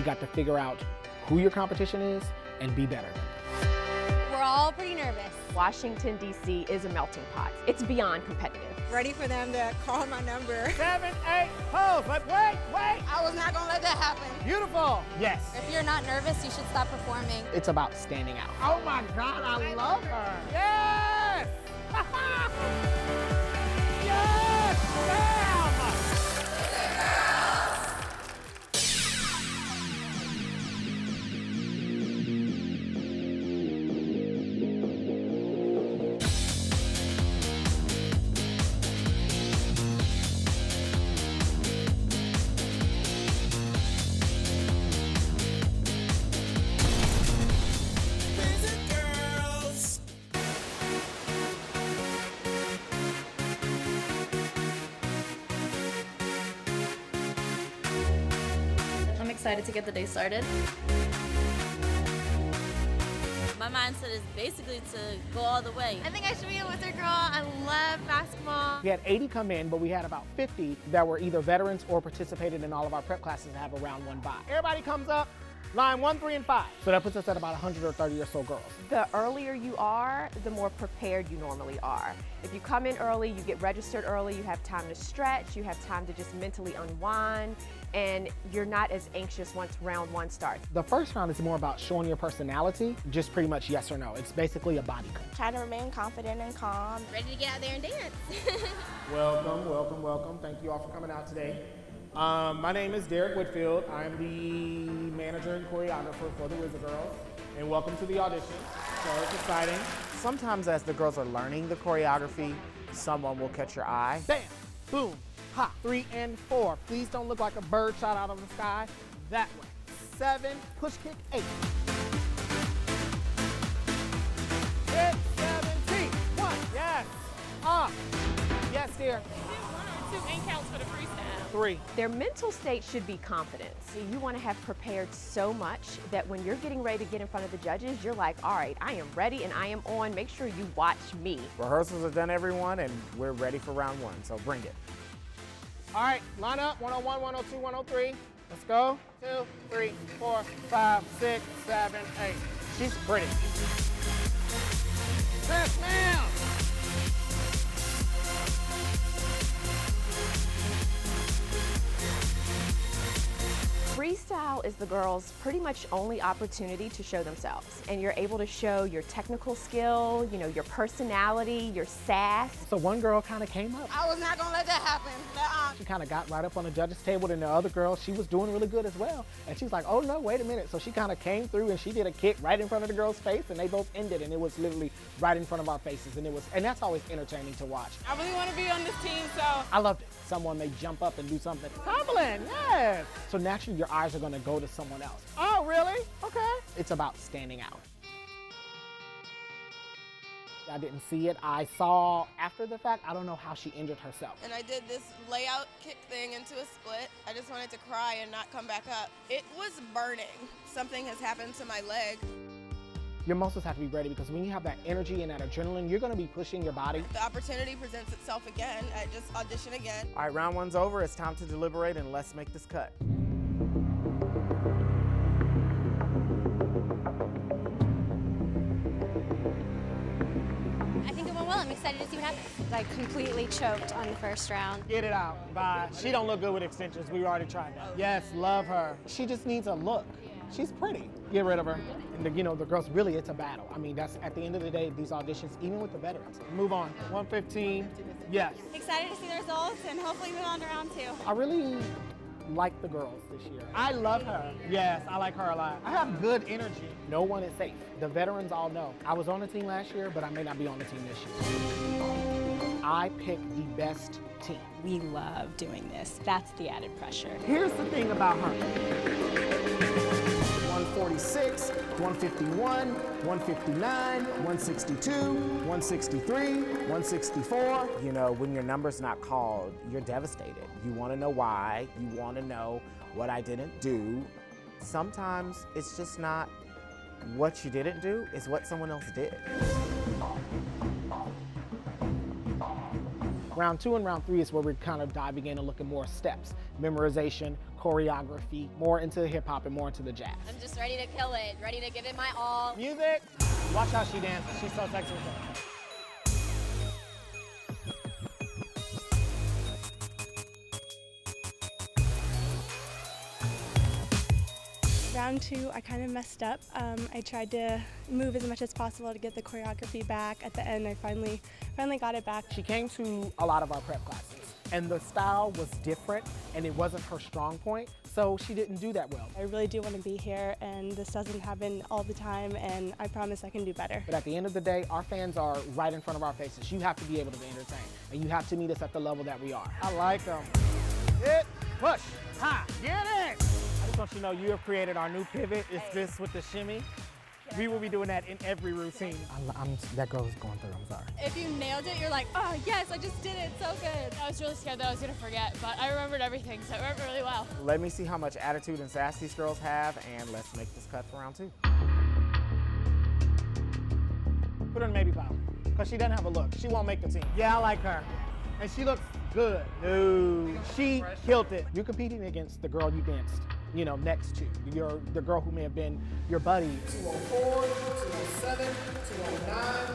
You got to figure out who your competition is and be better. We're all pretty nervous. Washington, D.C. is a melting pot. It's beyond competitive. Ready for them to call my number. 7, 8, pose, but wait. I was not gonna let that happen. Beautiful. Yes. If you're not nervous, you should stop performing. It's about standing out. Oh my God, I love her. Yes! Yes! Bam! I'm excited to get the day started. My mindset is basically to go all the way. I think I should be a wizard girl. I love basketball. We had 80 come in, but we had about 50 that were either veterans or participated in all of our prep classes and have a round 1 bye. Everybody comes up, line 1, 3, and 5. So that puts us at about 130 or so girls. The earlier you are, the more prepared you normally are. If you come in early, you get registered early, you have time to stretch, you have time to just mentally unwind, and you're not as anxious once round 1 starts. The first round is more about showing your personality, just pretty much yes or no. It's basically a body cut. Try to remain confident and calm. Ready to get out there and dance. Welcome. Thank you all for coming out today. My name is Derek Whitfield. I'm the manager and choreographer for the Wizard Girls, and welcome to the audition. So it's exciting. Sometimes as the girls are learning the choreography, someone will catch your eye. Bam, boom, ha, 3 and 4. Please don't look like a bird shot out of the sky. That way. 7, push kick, 8. Hit, 17, 1, yes, up. Yes, dear. 1 or 2 ink counts for the freestyle. 3. Their mental state should be confidence. You want to have prepared so much that when you're getting ready to get in front of the judges, you're like, all right, I am ready and I am on. Make sure you watch me. Rehearsals are done, everyone, and we're ready for round 1, so bring it. All right, line up, 101, 102, 103. Let's go. 2, 3, 4, 5, 6, 7, 8. She's pretty. Yes, ma'am. Freestyle is the girls' pretty much only opportunity to show themselves. And you're able to show your technical skill, your personality, your sass. So one girl kind of came up. I was not gonna let that happen. She kind of got right up on the judges' table, and the other girl, she was doing really good as well. And she's like, oh no, wait a minute. So she kind of came through and she did a kick right in front of the girl's face, and they both ended, and it was literally right in front of our faces. And that's always entertaining to watch. I really want to be on this team, so. I loved it. Someone may jump up and do something. Tumbling, yes. So naturally your eyes are gonna go to someone else. Oh, really? Okay. It's about standing out. I didn't see it. I saw after the fact. I don't know how she injured herself. And I did this layout kick thing into a split. I just wanted to cry and not come back up. It was burning. Something has happened to my leg. Your muscles have to be ready because when you have that energy and that adrenaline, you're gonna be pushing your body. The opportunity presents itself again. I just audition again. All right, round 1's over. It's time to deliberate and let's make this cut. I think it went well. I'm excited to see what happens. I completely choked on the first round. Get it out. Bye. She don't look good with extensions. We already tried that. Yes, love her. She just needs a look. She's pretty. Get rid of her. And the girls, really, it's a battle. I mean, that's at the end of the day, these auditions, even with the veterans. Move on. 115. Yes. Excited to see the results and hopefully move on to round 2. I really like the girls this year. I love her. Yes, I like her a lot. I have good energy. No one is safe. The veterans all know. I was on the team last year, but I may not be on the team this year. I picked the best team. We love doing this. That's the added pressure. Here's the thing about her. 146, 151, 159, 162, 163, 164. When your number's not called, you're devastated. You want to know why. You want to know what I didn't do. Sometimes it's just not what you didn't do, it's what someone else did. Round 2 and round 3 is where we're kind of diving in and looking more steps, memorization, choreography, more into hip hop and more into the jazz. I'm just ready to kill it, ready to give it my all. Music, watch how she dances. She's so sexy with her. Round 2, I kind of messed up. I tried to move as much as possible to get the choreography back. At the end, I finally got it back. She came to a lot of our prep classes, and the style was different, and it wasn't her strong point, so she didn't do that well. I really do want to be here, and this doesn't happen all the time, and I promise I can do better. But at the end of the day, our fans are right in front of our faces. You have to be able to be entertained, and you have to meet us at the level that we are. I like them. Hit, push, ha, get it! I just want you to know you have created our new pivot. It's this with the shimmy. We will be doing that in every routine. That girl is going through, I'm sorry. If you nailed it, you're like, oh yes, I just did it, so good. I was really scared that I was gonna forget, but I remembered everything, so it went really well. Let me see how much attitude and sass these girls have, and let's make this cut for round 2. Put her in maybe pile, because she doesn't have a look. She won't make the team. Yeah, I like her. And she looks good. No, she killed it. You're competing against the girl you danced, next to. The girl who may have been your buddy. 204, 207, 209,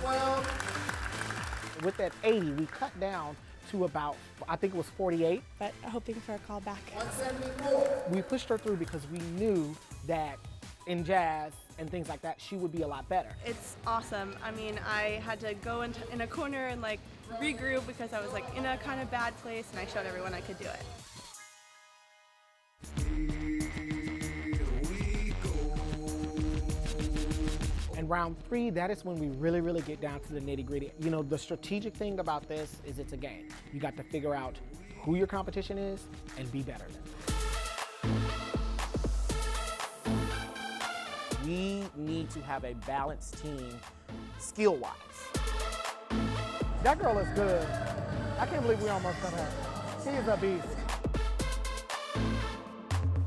212. With that 80, we cut down to about, I think it was 48. But hoping for a call back. 174. We pushed her through because we knew that in jazz and things like that, she would be a lot better. It's awesome. I mean, I had to go in a corner and regroup because I was in a kind of bad place, and I showed everyone I could do it. And round 3, that is when we really, really get down to the nitty gritty. The strategic thing about this is it's a game. You got to figure out who your competition is and be better than them. We need to have a balanced team skill-wise. That girl is good. I can't believe we almost got her. She is a beast.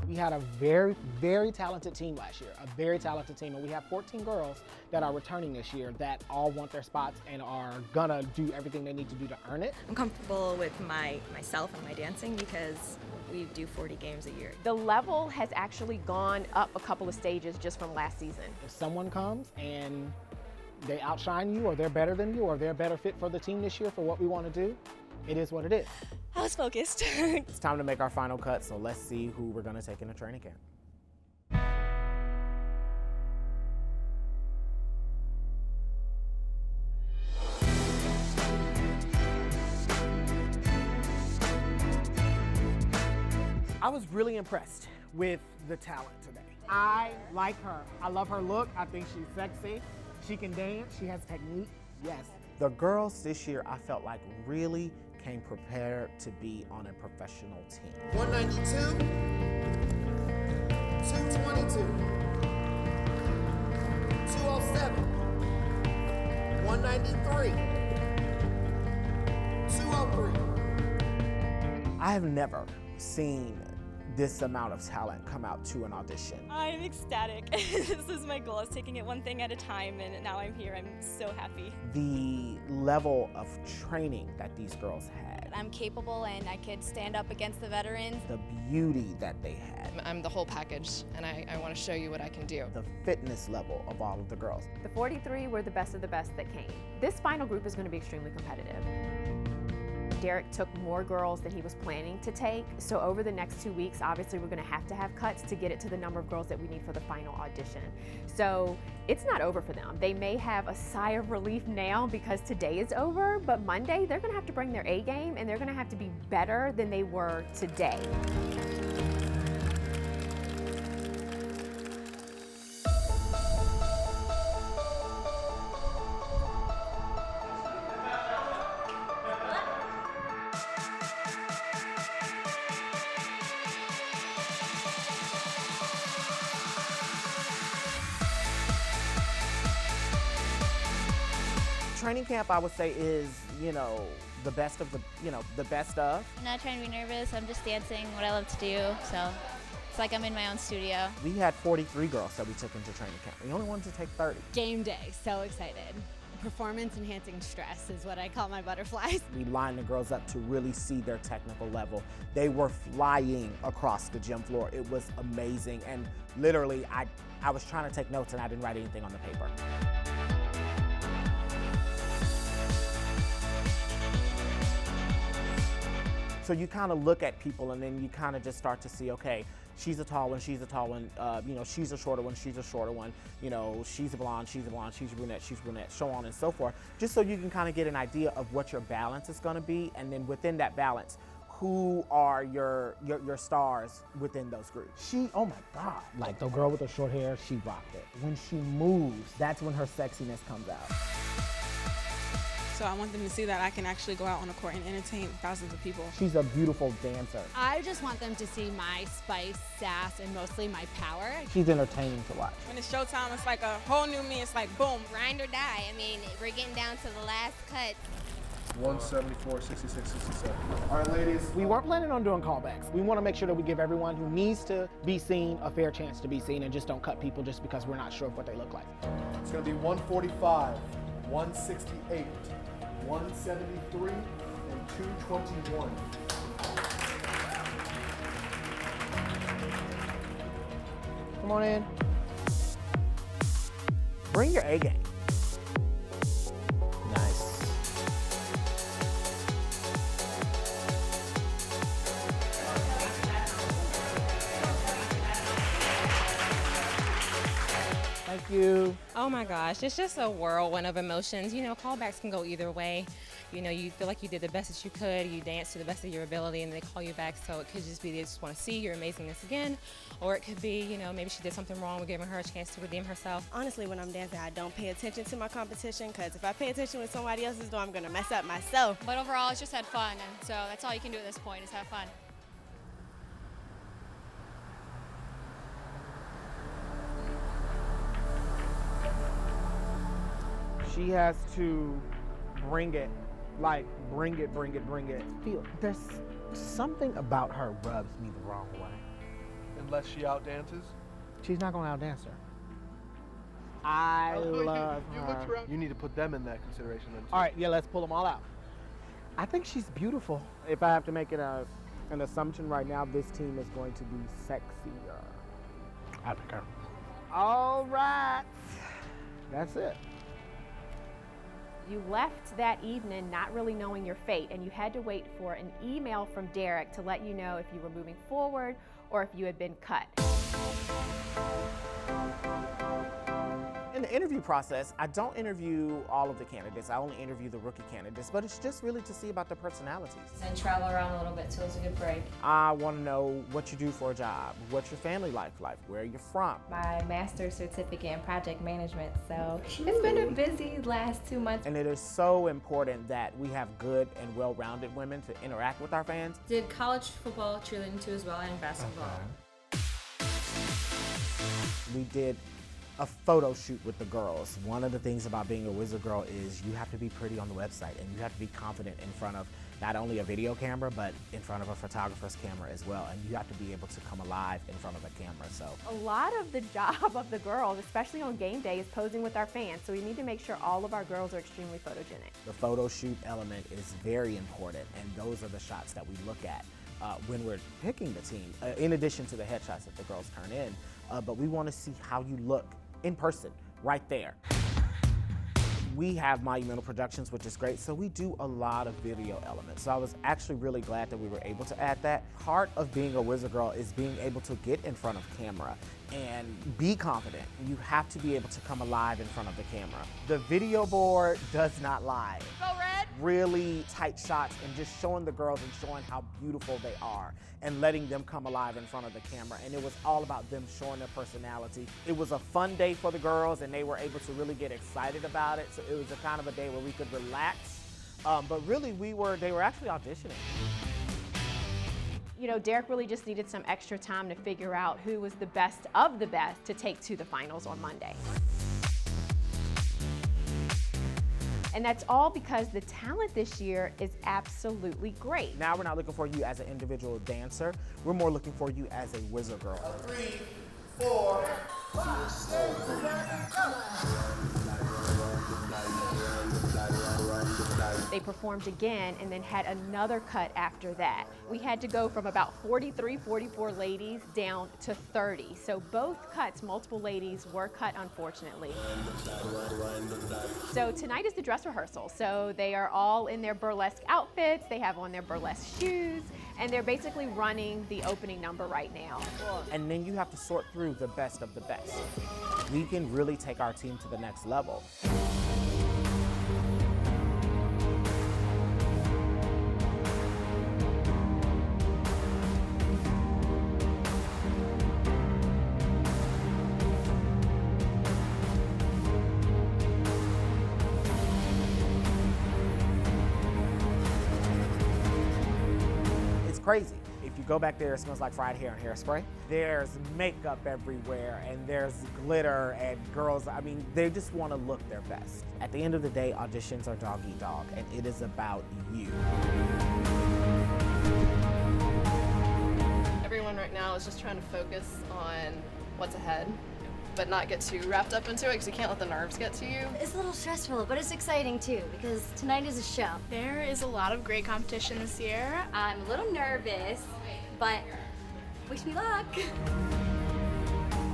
We had a very, very talented team last year, a very talented team, and we have 14 girls that are returning this year that all want their spots and are gonna do everything they need to do to earn it. I'm comfortable with myself and my dancing because we do 40 games a year. The level has actually gone up a couple of stages just from last season. If someone comes and they outshine you, or they're better than you, or they're a better fit for the team this year for what we want to do, it is what it is. I was focused. It's time to make our final cut, so let's see who we're going to take in a training camp. I was really impressed with the talent today. I like her. I love her look. I think she's sexy. She can dance. She has technique. Yes. The girls this year, I felt like really came prepared to be on a professional team. 192, 222, 207, 193, 203. I have never seen this amount of talent come out to an audition. I'm ecstatic. This is my goal. I was taking it one thing at a time, and now I'm here. I'm so happy. The level of training that these girls had. I'm capable and I could stand up against the veterans. The beauty that they had. I'm the whole package, and I want to show you what I can do. The fitness level of all of the girls. The 43 were the best of the best that came. This final group is going to be extremely competitive. Derek took more girls than he was planning to take, so over the next 2 weeks, obviously we're going to have cuts to get it to the number of girls that we need for the final audition. So it's not over for them. They may have a sigh of relief now because today is over, but Monday they're going to have to bring their A game, and they're going to have to be better than they were today. Training camp, I would say, is, the best of the, the best of. I'm not trying to be nervous. I'm just dancing, what I love to do. So it's like I'm in my own studio. We had 43 girls that we took into training camp. We only wanted to take 30. Game day, so excited. performance-enhancing stress is what I call my butterflies. We lined the girls up to really see their technical level. They were flying across the gym floor. It was amazing, and literally, I was trying to take notes and I didn't write anything on the paper. So you kind of look at people and then you kind of just start to see, okay, she's a tall one, she's a tall one, you know, she's a shorter one, she's a shorter one, you know, she's a blonde, she's a blonde, she's a brunette, so on and so forth, just so you can kind of get an idea of what your balance is going to be, and then within that balance, who are your stars within those groups. She, oh my God, like the girl with the short hair, she rocked it. When she moves, that's when her sexiness comes out. So I want them to see that I can actually go out on the court and entertain thousands of people. She's a beautiful dancer. I just want them to see my spice, sass, and mostly my power. She's entertaining to watch. When it's showtime, it's like a whole new me. It's like, boom. Grind or die. I mean, we're getting down to the last cut. 174, 66, 67. All right, ladies. We weren't planning on doing callbacks. We want to make sure that we give everyone who needs to be seen a fair chance to be seen and just don't cut people just because we're not sure of what they look like. It's going to be 145, 168, 173, and 221. Come on in. Bring your A game. Nice. Thank you. Oh my gosh, it's just a whirlwind of emotions. You know, callbacks can go either way. You know, you feel like you did the best that you could, you danced to the best of your ability, and they call you back, so it could just be they just want to see your amazingness again, or it could be, you know, maybe she did something wrong, we're giving her a chance to redeem herself. Honestly, when I'm dancing, I don't pay attention to my competition, because if I pay attention to what somebody else is doing, I'm going to mess up myself. But overall, it's just had fun, and so that's all you can do at this point is have fun. She has to bring it, like bring it. There's something about her rubs me the wrong way. Unless she outdances? She's not gonna outdance her. I love her. You need to put them in that consideration then too. All right, yeah, let's pull them all out. I think she's beautiful. If I have to make it an assumption right now, this team is going to be sexier. I pick her. All right, that's it. You left that evening not really knowing your fate, and you had to wait for an email from Derek to let you know if you were moving forward or if you had been cut. In the interview process, I don't interview all of the candidates. I only interview the rookie candidates, but it's just really to see about their personalities. And travel around a little bit, so it's a good break. I want to know what you do for a job, what's your family life like, where you're from. My master's certificate in project management, so it's been a busy last 2 months. And it is so important that we have good and well-rounded women to interact with our fans. Did college football, cheerleading too as well, and basketball. We did a photo shoot with the girls. One of the things about being a Wizard Girl is you have to be pretty on the website, and you have to be confident in front of not only a video camera, but in front of a photographer's camera as well. And you have to be able to come alive in front of a camera. So a lot of the job of the girls, especially on game day, is posing with our fans. So we need to make sure all of our girls are extremely photogenic. The photo shoot element is very important, and those are the shots that we look at when we're picking the team, in addition to the headshots that the girls turn in. But we want to see how you look in person, right there. We have Monumental Productions, which is great, so we do a lot of video elements. So I was actually really glad that we were able to add that. Part of being a Wizard Girl is being able to get in front of camera and be confident. You have to be able to come alive in front of the camera. The video board does not lie. Go Red! Really tight shots and just showing the girls and showing how beautiful they are and letting them come alive in front of the camera. And it was all about them showing their personality. It was a fun day for the girls, and they were able to really get excited about it. So it was a kind of a day where we could relax. But really, they were actually auditioning. You know, Derek really just needed some extra time to figure out who was the best of the best to take to the finals on Monday. And that's all because the talent this year is absolutely great. Now we're not looking for you as an individual dancer. We're more looking for you as a Wizard Girl. 3, 4, 5, 6, 7, 8. They performed again and then had another cut after that. We had to go from about 43, 44 ladies down to 30. So both cuts, multiple ladies were cut, unfortunately. So tonight is the dress rehearsal. So they are all in their burlesque outfits, they have on their burlesque shoes, and they're basically running the opening number right now. And then you have to sort through the best of the best. We can really take our team to the next level. Crazy. If you go back there, it smells like fried hair and hairspray. There's makeup everywhere, and there's glitter, and girls, I mean, they just want to look their best. At the end of the day, auditions are dog eat dog, and it is about you. Everyone right now is just trying to focus on what's ahead, but not get too wrapped up into it because you can't let the nerves get to you. It's a little stressful, but it's exciting too because tonight is a show. There is a lot of great competition this year. I'm a little nervous, but wish me luck.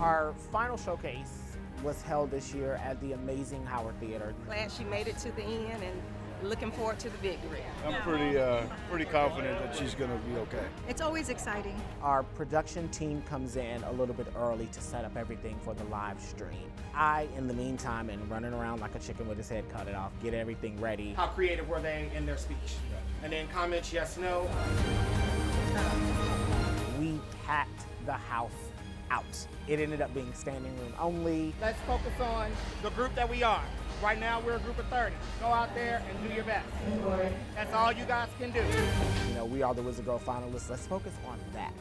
Our final showcase was held this year at the amazing Howard Theater. Glad she made it to the end and looking forward to the victory. I'm pretty confident that she's going to be okay. It's always exciting. Our production team comes in a little bit early to set up everything for the live stream. I, in the meantime, am running around like a chicken with his head cut it off, get everything ready. How creative were they in their speech? And then comments, yes, no. We packed the house out. It ended up being standing room only. Let's focus on the group that we are. Right now, we're a group of 30. Go out there and do your best. That's all you guys can do. You know, we are the Wizard Girl finalists. Let's focus on that.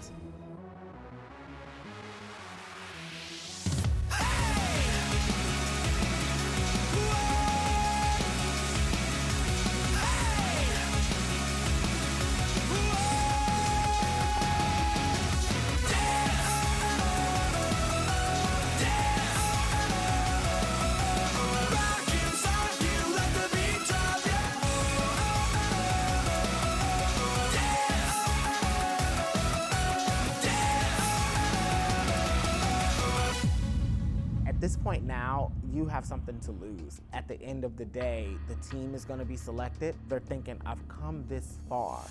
At this point now, you have something to lose. At the end of the day, the team is going to be selected. They're thinking, I've come this far.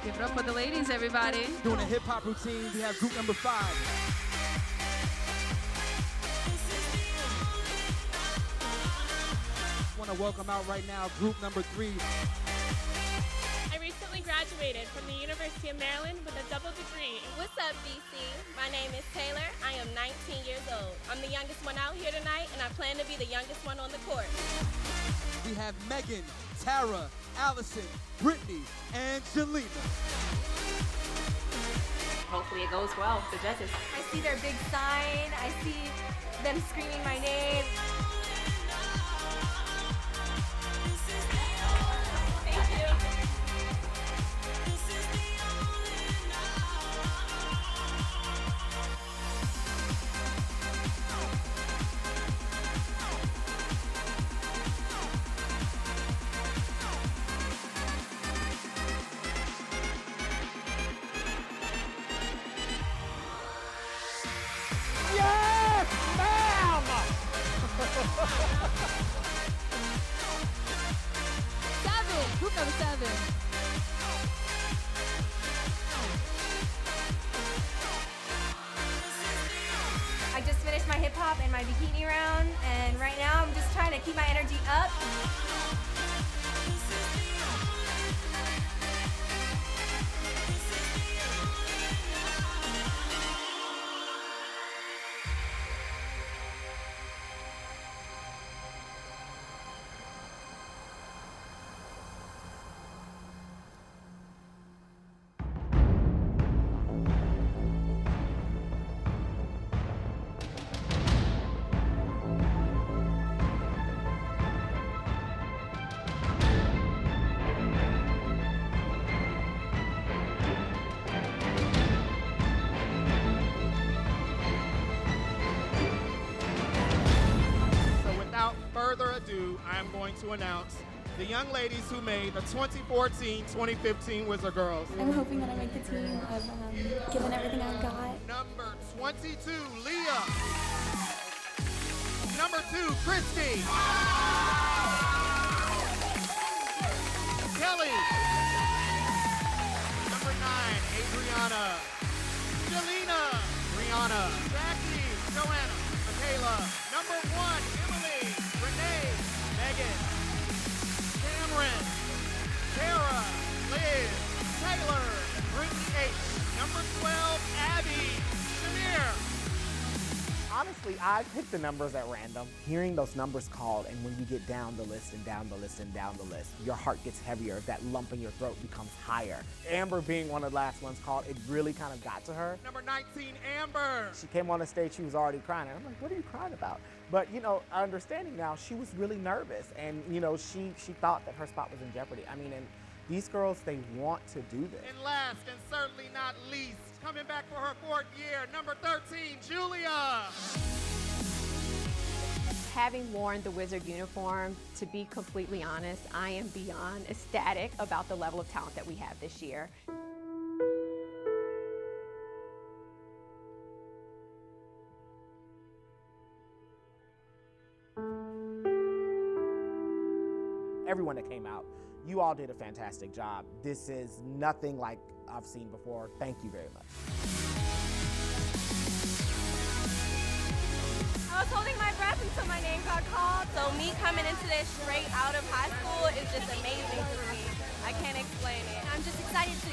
Give it up for the ladies, everybody. Doing a hip-hop routine, we have group number 5. I want to welcome out right now group number 3. I recently graduated from the University of Maryland with a double degree. What's up, BC? My name is Taylor. I am 19 years old. I'm the youngest one out here tonight, and I plan to be the youngest one on the court. We have Megan, Tara, Allison, Brittany, and Jelena. Hopefully it goes well for the judges. I see their big sign. I see them screaming my name. Yes, ma'am! 7, group number 7. I just finished my hip hop and my bikini round, and right now I'm just trying to keep my energy up. So without further ado, I'm going to announce the young ladies who made the 2014-2015 Wizard Girls. I'm hoping that I make the team. I've given everything I've got. Number 22, Leah. Number 2, Christy. Kelly. Number 9, Adriana. Jelena. Brianna. Jackie. Joanna. Michaela. Number 1, Emily. Renee. Megan. Cameron. Tara. Liz. Taylor. Brittany H. Number 12, Abby. Shamir. Honestly, I picked the numbers at random. Hearing those numbers called, and when you get down the list and down the list and down the list, your heart gets heavier. That lump in your throat becomes higher. Amber being one of the last ones called, it really kind of got to her. Number 19, Amber. She came on the stage, she was already crying. And I'm like, what are you crying about? But, you know, understanding now, she was really nervous. And, you know, she thought that her spot was in jeopardy. I mean, and these girls, they want to do this. And last, and certainly not least, coming back for her 4th year, number 13, Julia. Having worn the Wizard uniform, to be completely honest, I am beyond ecstatic about the level of talent that we have this year. Everyone that came out, you all did a fantastic job. This is nothing like I've seen before. Thank you very much. I was holding my breath until my name got called. So me coming into this straight out of high school is just amazing for me. I can't explain it. I'm just excited to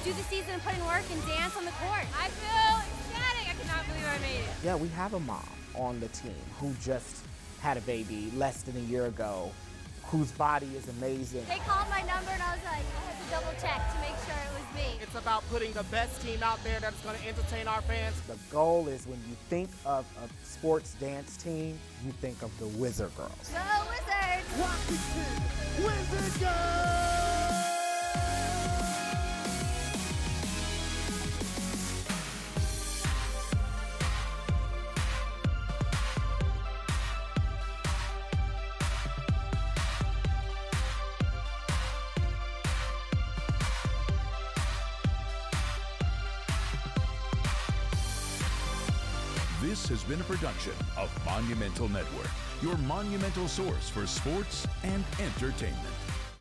do the season and put in work and dance on the court. I feel ecstatic. I cannot believe I made it. Yeah, we have a mom on the team who just had a baby less than a year ago, whose body is amazing. They called my number and I was like, I had to double check to make sure it was me. It's about putting the best team out there that's going to entertain our fans. The goal is when you think of a sports dance team, you think of the Wizard Girls. Go Wizards! Washington Wizard Girls! This has been a production of Monumental Network, your monumental source for sports and entertainment.